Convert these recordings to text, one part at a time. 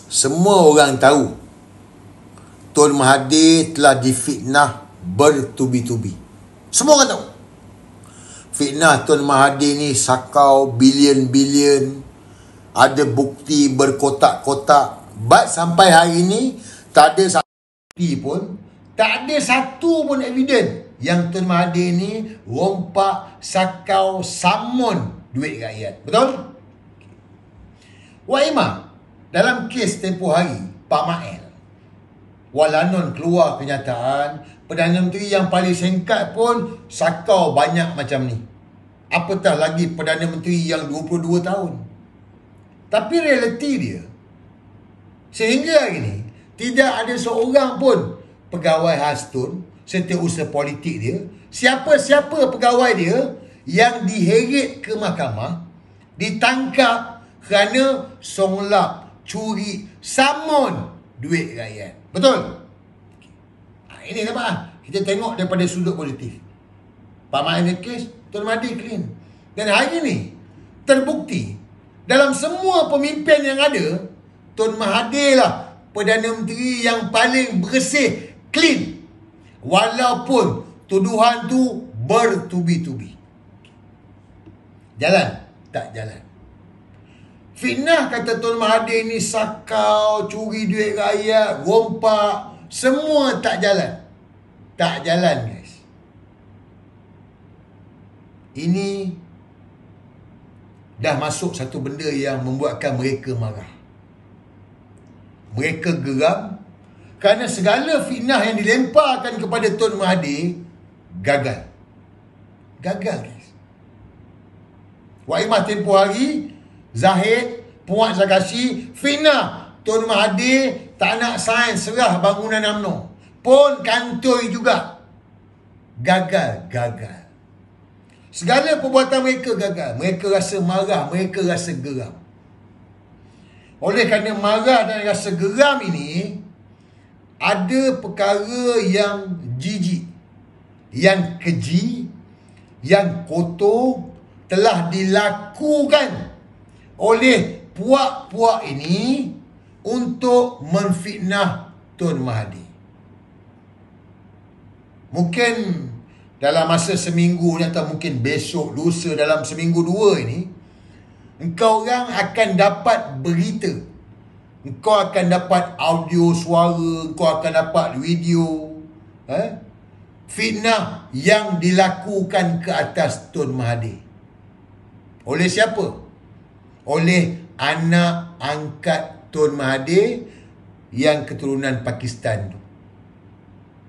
Semua orang tahu Tun Mahathir telah difitnah bertubi-tubi. Semua orang tahu. Fitnah Tun Mahathir ni sakau bilion-bilion, ada bukti berkotak-kotak. But sampai hari ni tak ada satu bukti pun, tak ada satu pun evidence yang Tun Mahathir ni rompak, sakau, samun duit rakyat. Betul? Wak Imam, dalam kes tempoh hari Pak Mael, walanon keluar kenyataan Perdana Menteri yang paling singkat pun sakau banyak macam ni. Apatah lagi Perdana Menteri yang 22 tahun. Tapi realiti dia, sehingga hari ni tidak ada seorang pun pegawai khas Tun, setiausaha politik dia, siapa-siapa pegawai dia yang diheret ke mahkamah, ditangkap kerana songlap, curi, samun duit rakyat. Betul? Ini nampak. Kita tengok daripada sudut positif. Pak Mahathir kes, Tun Mahathir clean. Dan hari ni terbukti dalam semua pemimpin yang ada, Tun Mahathir lah Perdana Menteri yang paling bersih, clean. Walaupun tuduhan tu bertubi-tubi. Jalan? Tak jalan. Fitnah kata Tun Mahathir ni sakau, curi duit rakyat, rompak, semua tak jalan. Tak jalan, guys. Ini dah masuk satu benda yang membuatkan mereka marah. Mereka geram kerana segala fitnah yang dilemparkan kepada Tun Mahathir gagal. Gagal, guys. Wak Imam tempoh hari, Zahid, Puan Zakasi, fitnah Tun Mahathir tak nak sign serah bangunan UMNO. Pun kantoi juga. Gagal. Segala perbuatan mereka gagal. Mereka rasa marah, mereka rasa geram. Oleh kerana marah dan rasa geram ini, ada perkara yang jijik, yang keji, yang kotor telah dilakukan oleh puak-puak ini untuk memfitnah Tun Mahathir. Mungkin dalam masa seminggu ni atau mungkin besok, lusa, dalam seminggu dua ini, engkau orang akan dapat berita. Engkau akan dapat audio suara, engkau akan dapat video. Fitnah yang dilakukan ke atas Tun Mahathir. Oleh siapa? Oleh anak angkat Tun Mahathir yang keturunan Pakistan tu.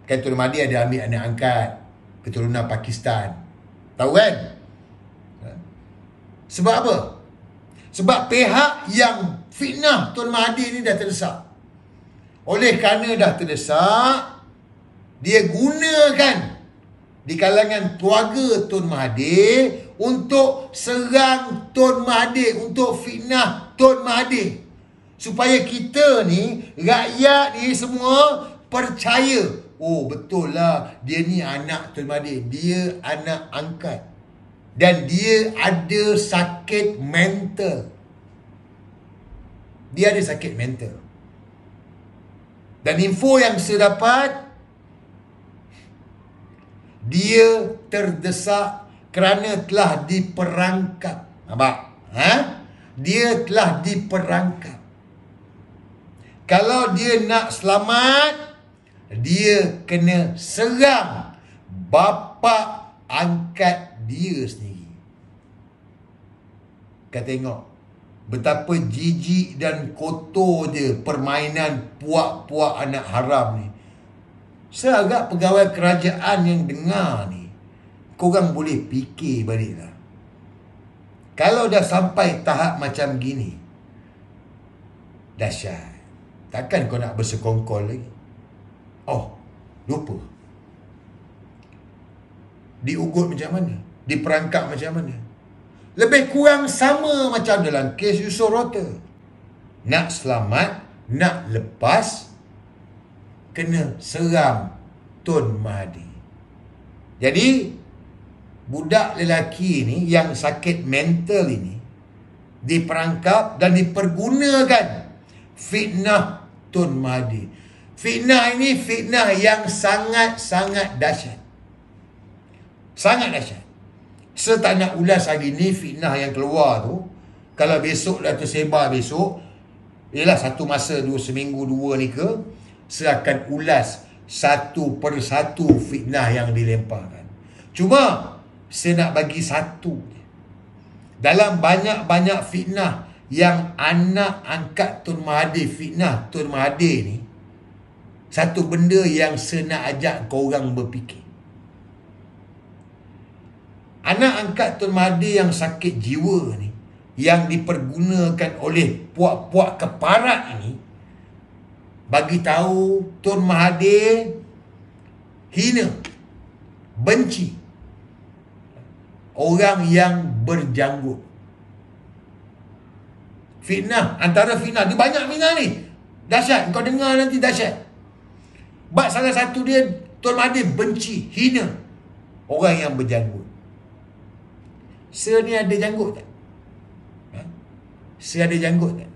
Kan Tun Mahathir ada ambil anak angkat keturunan Pakistan. Tahu kan? Sebab apa? Sebab pihak yang fitnah Tun Mahathir ni dah terdesak. Oleh kerana dah terdesak, dia gunakan di kalangan keluarga Tun Mahathir untuk serang Tun Mahathir, untuk fitnah Tun Mahathir. Supaya kita ni, rakyat ni semua percaya, oh betul lah, dia ni anak Tun Mahathir, dia anak angkat. Dan dia ada sakit mental. Dia ada sakit mental. Dan info yang saya dapat, dia terdesak kerana telah diperangkap. Nampak? Dia telah diperangkap. Kalau dia nak selamat, dia kena serang bapa angkat dia sendiri. Kau tengok betapa jijik dan kotor dia permainan puak-puak anak haram ni. Saya agak pegawai kerajaan yang dengar ni, korang boleh fikir baliklah. Kalau dah sampai tahap macam gini, dahsyat. Takkan kau nak bersekongkol lagi? Oh, lupa. Diugut macam mana? Diperangkap macam mana? Lebih kurang sama macam dalam kes Yusof Rota. Nak selamat, nak lepas, kena serang Tun Mahathir. Jadi, budak lelaki ni yang sakit mental ini diperangkap dan dipergunakan fitnah Tun Mahathir. Fitnah ini fitnah yang sangat-sangat dahsyat. Sangat dahsyat. Saya tak nak ulas hari ni fitnah yang keluar tu. Kalau besok dah tersebar besok, ialah satu masa seminggu dua ni ke, saya akan ulas satu persatu fitnah yang dilemparkan. Cuma saya nak bagi satu. Dalam banyak-banyak fitnah yang anak angkat Tun Mahathir, fitnah Tun Mahathir ni, satu benda yang saya nak ajak korang berfikir. Anak angkat Tun Mahathir yang sakit jiwa ni, yang dipergunakan oleh puak-puak keparat ini, bagi tahu Tun Mahathir hina, benci orang yang berjanggut. Fitnah, antara fitnah, dia banyak fitnah ni. Dahsyat, kau dengar nanti dahsyat. Bab salah satu dia, Tun Mahathir benci, hina orang yang berjanggut. Saya ni ada janggut tak? Saya ada janggut tak?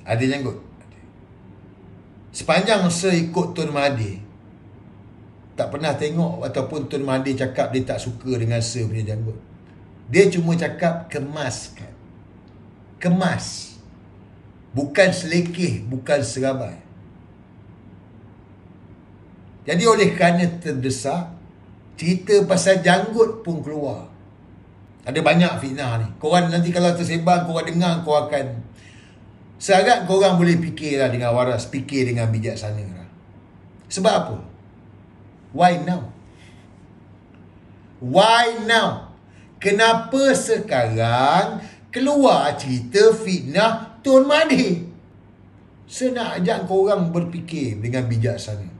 Ada janggut. Sepanjang saya ikut Tun Mahathir, tak pernah tengok ataupun Tun Mahathir cakap dia tak suka dengan saya punya janggut. Dia cuma cakap kemaskan. Kemas. Bukan selekeh, bukan serabai. Jadi oleh kerana terdesak, cerita pasal janggut pun keluar. Ada banyak fitnah ni. Korang nanti kalau tersebar, korang dengar, korang akan... Saya harap korang boleh fikirlah dengan waras, fikir dengan bijaksana lah. Sebab apa? Why now? Why now? Kenapa sekarang keluar cerita fitnah Tun Mahathir? Saya nak ajak korang berfikir dengan bijaksana.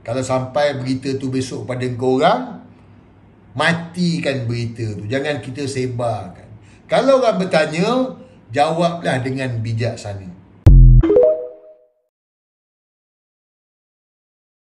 Kalau sampai berita tu besok pada korang, matikan berita tu. Jangan kita sebarkan. Kalau orang bertanya, jawablah dengan bijaksana.